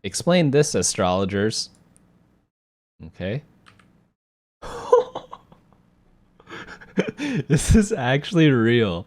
Explain this, astrologers. Okay. This is actually real.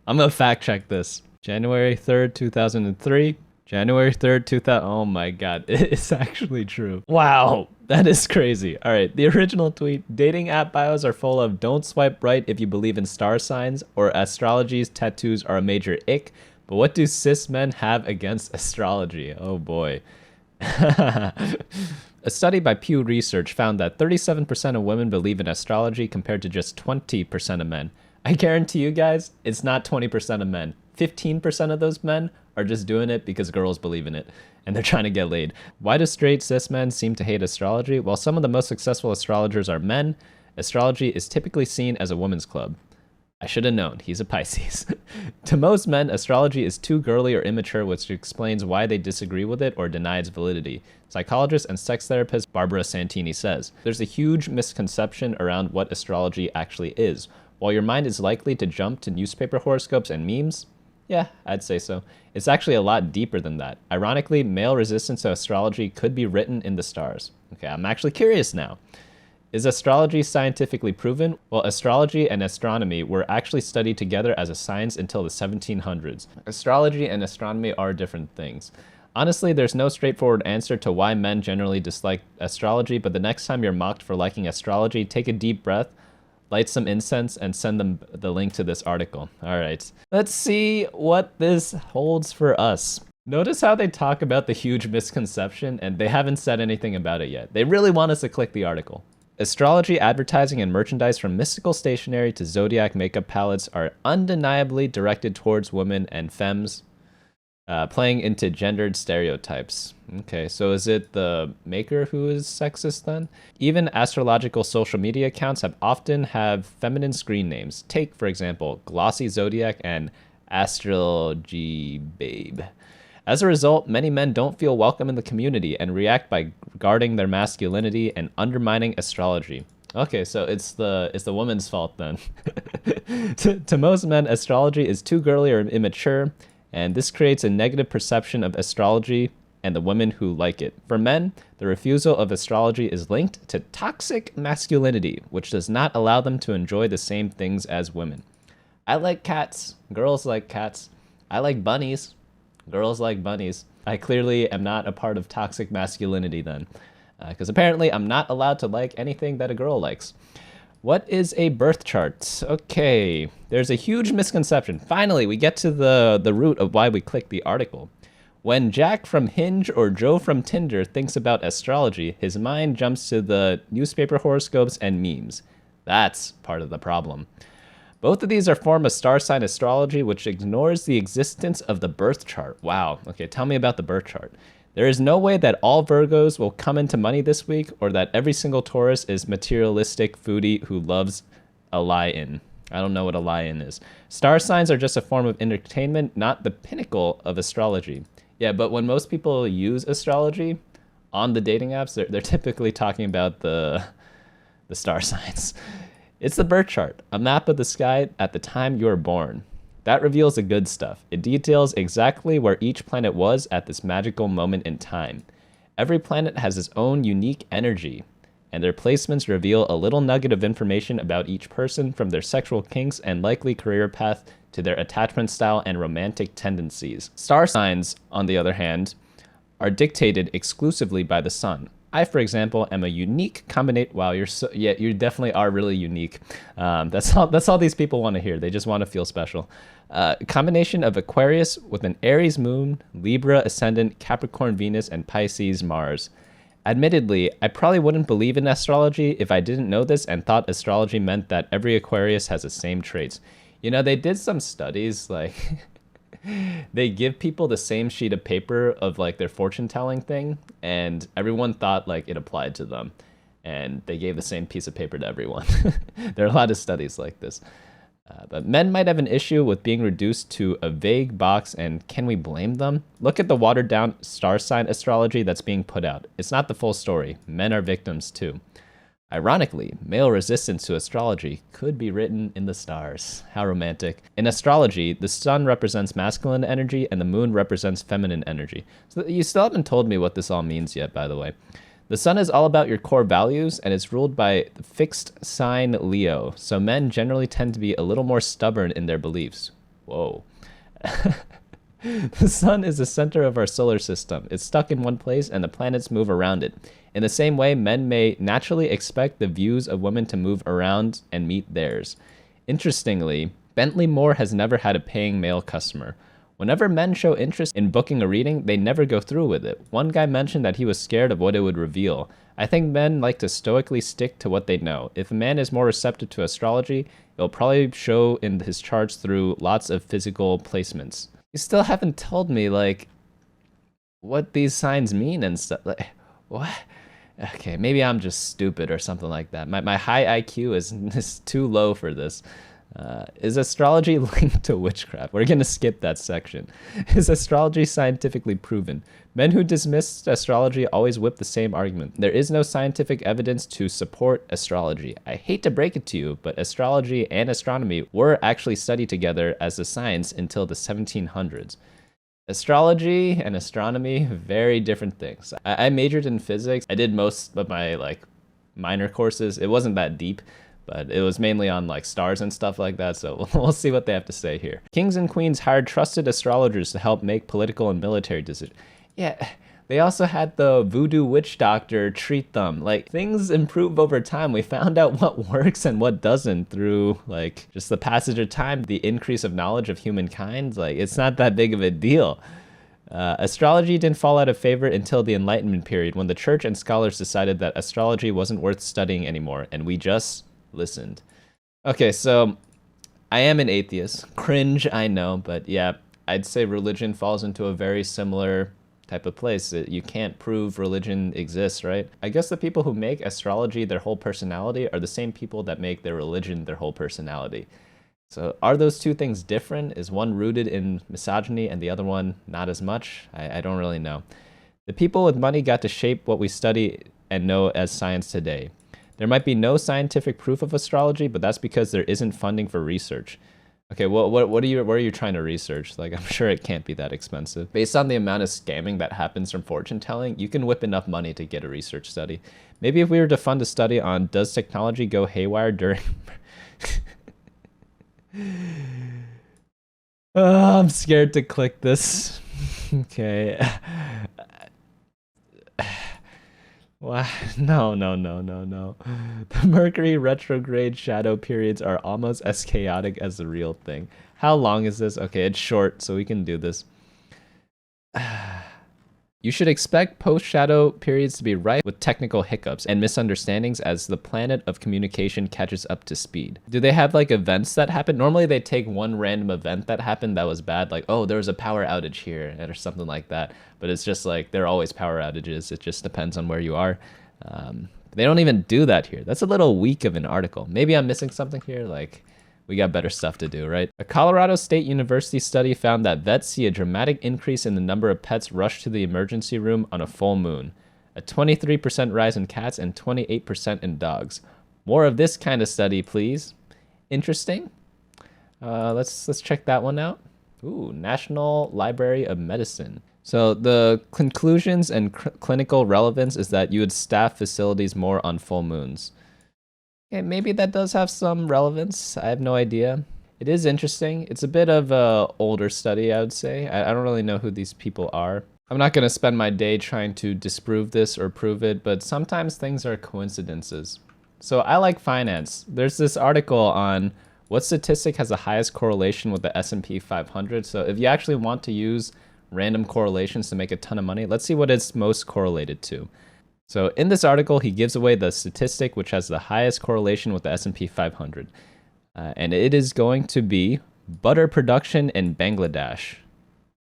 I'm gonna fact check this. January 3rd, 2003. January 3rd, 2000. Oh my god, it's actually true. Wow, that is crazy. All right, the original tweet: dating app bios are full of "don't swipe right if you believe in star signs" or "astrology's tattoos are a major ick." But what do cis men have against astrology? Oh boy. A study by Pew Research found that 37% of women believe in astrology compared to just 20% of men. I guarantee you guys, it's not 20% of men. 15% of those men are just doing it because girls believe in it and they're trying to get laid. Why do straight cis men seem to hate astrology? While some of the most successful astrologers are men, astrology is typically seen as a women's club. I should have known. He's a Pisces. To most men, astrology is too girly or immature, which explains why they disagree with it or deny its validity. Psychologist and sex therapist Barbara Santini says, there's a huge misconception around what astrology actually is. While your mind is likely to jump to newspaper horoscopes and memes, yeah, I'd say so. It's actually a lot deeper than that. Ironically, male resistance to astrology could be written in the stars. Okay, I'm actually curious now. Is astrology scientifically proven? Well, astrology and astronomy were actually studied together as a science until the 1700s. Astrology and astronomy are different things. Honestly, there's no straightforward answer to why men generally dislike astrology, but the next time you're mocked for liking astrology, take a deep breath, light some incense, and send them the link to this article. All right, let's see what this holds for us. Notice how they talk about the huge misconception, and they haven't said anything about it yet. They really want us to click the article. Astrology, advertising, and merchandise from mystical stationery to zodiac makeup palettes are undeniably directed towards women and femmes, playing into gendered stereotypes. Okay, so is it the maker who is sexist then? Even astrological social media accounts often have feminine screen names. Take, for example, Glossy Zodiac and Astrology Babe. As a result, many men don't feel welcome in the community and react by guarding their masculinity and undermining astrology. Okay, so it's the woman's fault then. To most men, astrology is too girly or immature, and this creates a negative perception of astrology and the women who like it. For men, the refusal of astrology is linked to toxic masculinity, which does not allow them to enjoy the same things as women. I like cats. Girls like cats. I like bunnies. Girls like bunnies. I clearly am not a part of toxic masculinity then, because apparently I'm not allowed to like anything that a girl likes. What is a birth chart? Okay, there's a huge misconception. Finally, we get to the root of why we clicked the article. When Jack from Hinge or Joe from Tinder thinks about astrology, his mind jumps to the newspaper horoscopes and memes. That's part of the problem. Both of these are a form of star sign astrology, which ignores the existence of the birth chart. Wow. Okay, tell me about the birth chart. There is no way that all Virgos will come into money this week, or that every single Taurus is materialistic foodie who loves a lie-in. I don't know what a lie-in is. Star signs are just a form of entertainment, not the pinnacle of astrology. Yeah, but when most people use astrology on the dating apps, they're typically talking about the star signs. It's the birth chart, a map of the sky at the time you were born. That reveals the good stuff. It details exactly where each planet was at this magical moment in time. Every planet has its own unique energy, and their placements reveal a little nugget of information about each person, from their sexual kinks and likely career path to their attachment style and romantic tendencies. Star signs, on the other hand, are dictated exclusively by the sun. I, for example, am a unique combination. Wow, yeah, you definitely are really unique. That's all these people want to hear. They just want to feel special. Combination of Aquarius with an Aries moon, Libra ascendant, Capricorn Venus, and Pisces Mars. Admittedly, I probably wouldn't believe in astrology if I didn't know this and thought astrology meant that every Aquarius has the same traits. You know, they did some studies, like they give people the same sheet of paper of like their fortune telling thing, and everyone thought like it applied to them, and they gave the same piece of paper to everyone. There are a lot of studies like this. But men might have an issue with being reduced to a vague box, and can we blame them? Look at the watered down star sign astrology that's being put out. It's not the full story. Men are victims too. Ironically, male resistance to astrology could be written in the stars. How romantic. In astrology, the sun represents masculine energy and the moon represents feminine energy. So you still haven't told me what this all means yet, by the way. The sun is all about your core values and it's ruled by the fixed sign Leo, so men generally tend to be a little more stubborn in their beliefs. Whoa. The sun is the center of our solar system. It's stuck in one place and the planets move around it. In the same way, men may naturally expect the views of women to move around and meet theirs. Interestingly, Bentley Moore has never had a paying male customer. Whenever men show interest in booking a reading, they never go through with it. One guy mentioned that he was scared of what it would reveal. I think men like to stoically stick to what they know. If a man is more receptive to astrology, it'll probably show in his charts through lots of physical placements. You still haven't told me, like, what these signs mean and stuff. Like, what? Okay, maybe I'm just stupid or something like that. My high IQ is too low for this. Is astrology linked to witchcraft? We're going to skip that section. Is astrology scientifically proven? Men who dismiss astrology always whip the same argument. There is no scientific evidence to support astrology. I hate to break it to you, but astrology and astronomy were actually studied together as a science until the 1700s. Astrology and astronomy, very different things. I majored in physics. I did most of my minor courses. It wasn't that deep, but it was mainly on like stars and stuff like that, so we'll see what they have to say here. Kings and queens hired trusted astrologers to help make political and military decisions. Yeah, they also had the voodoo witch doctor treat them. Like, things improve over time. We found out what works and what doesn't through like just the passage of time, the increase of knowledge of humankind. Like, it's not that big of a deal. Astrology didn't fall out of favor until the Enlightenment period, when the church and scholars decided that astrology wasn't worth studying anymore, and we just listened. Okay, so I am an atheist. Cringe, I know, but yeah, I'd say religion falls into a very similar type of place. You can't prove religion exists, right? I guess the people who make astrology their whole personality are the same people that make their religion their whole personality. So are those two things different? Is one rooted in misogyny and the other one not as much? I don't really know. The people with money got to shape what we study and know as science today. There might be no scientific proof of astrology, but that's because there isn't funding for research. Okay, well, what are you trying to research? Like, I'm sure it can't be that expensive. Based on the amount of scamming that happens from fortune telling, you can whip enough money to get a research study. Maybe if we were to fund a study on does technology go haywire during... Oh, I'm scared to click this. Okay. Wow. No. The Mercury retrograde shadow periods are almost as chaotic as the real thing. How long is this? Okay, it's short, so we can do this. You should expect post-shadow periods to be rife with technical hiccups and misunderstandings as the planet of communication catches up to speed. Do they have like events that happen? Normally they take one random event that happened that was bad, like, oh, there was a power outage here or something like that. But it's just like, there are always power outages. It just depends on where you are. They don't even do that here. That's a little weak of an article. Maybe I'm missing something here, like... We got better stuff to do, right? A Colorado State University study found that vets see a dramatic increase in the number of pets rushed to the emergency room on a full moon. A 23% rise in cats and 28% in dogs. More of this kind of study, please. Interesting. Let's check that one out. Ooh, National Library of Medicine. So the conclusions and clinical relevance is that you would staff facilities more on full moons. Okay, maybe that does have some relevance. I have no idea. It is interesting. It's a bit of a older study, I would say. I don't really know who these people are. I'm not going to spend my day trying to disprove this or prove it, but sometimes things are coincidences. So I like finance. There's this article on what statistic has the highest correlation with the S&P 500. So if you actually want to use random correlations to make a ton of money, let's see what it's most correlated to. So in this article, he gives away the statistic which has the highest correlation with the S&P 500. And it is going to be butter production in Bangladesh.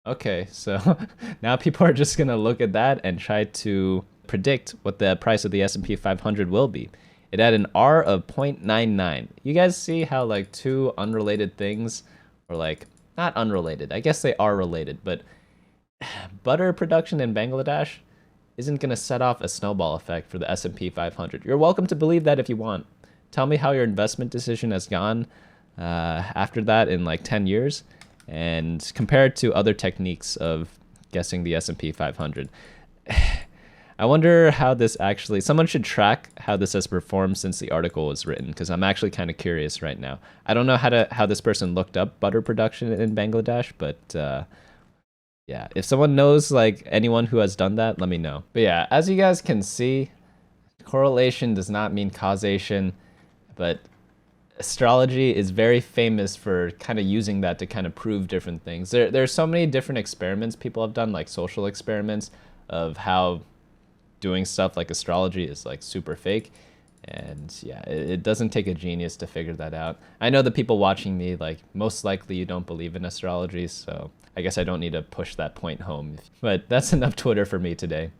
Okay, so now people are just going to look at that and try to predict what the price of the S&P 500 will be. It had an R of 0.99. You guys see how like two unrelated things, or like not unrelated, I guess they are related, but butter production in Bangladesh isn't going to set off a snowball effect for the S&P 500. You're welcome to believe that if you want. Tell me how your investment decision has gone after that in like 10 years and compare it to other techniques of guessing the S&P 500. I wonder how this actually, someone should track how this has performed since the article was written, because I'm actually kind of curious right now. I don't know how this person looked up butter production in Bangladesh, but yeah, if someone knows like anyone who has done that, let me know. But yeah, as you guys can see, correlation does not mean causation, but astrology is very famous for kind of using that to kind of prove different things. There's so many different experiments people have done, like social experiments of how doing stuff like astrology is like super fake. And yeah, it doesn't take a genius to figure that out. I know the people watching me, like, most likely you don't believe in astrology, so I guess I don't need to push that point home. But that's enough Twitter for me today.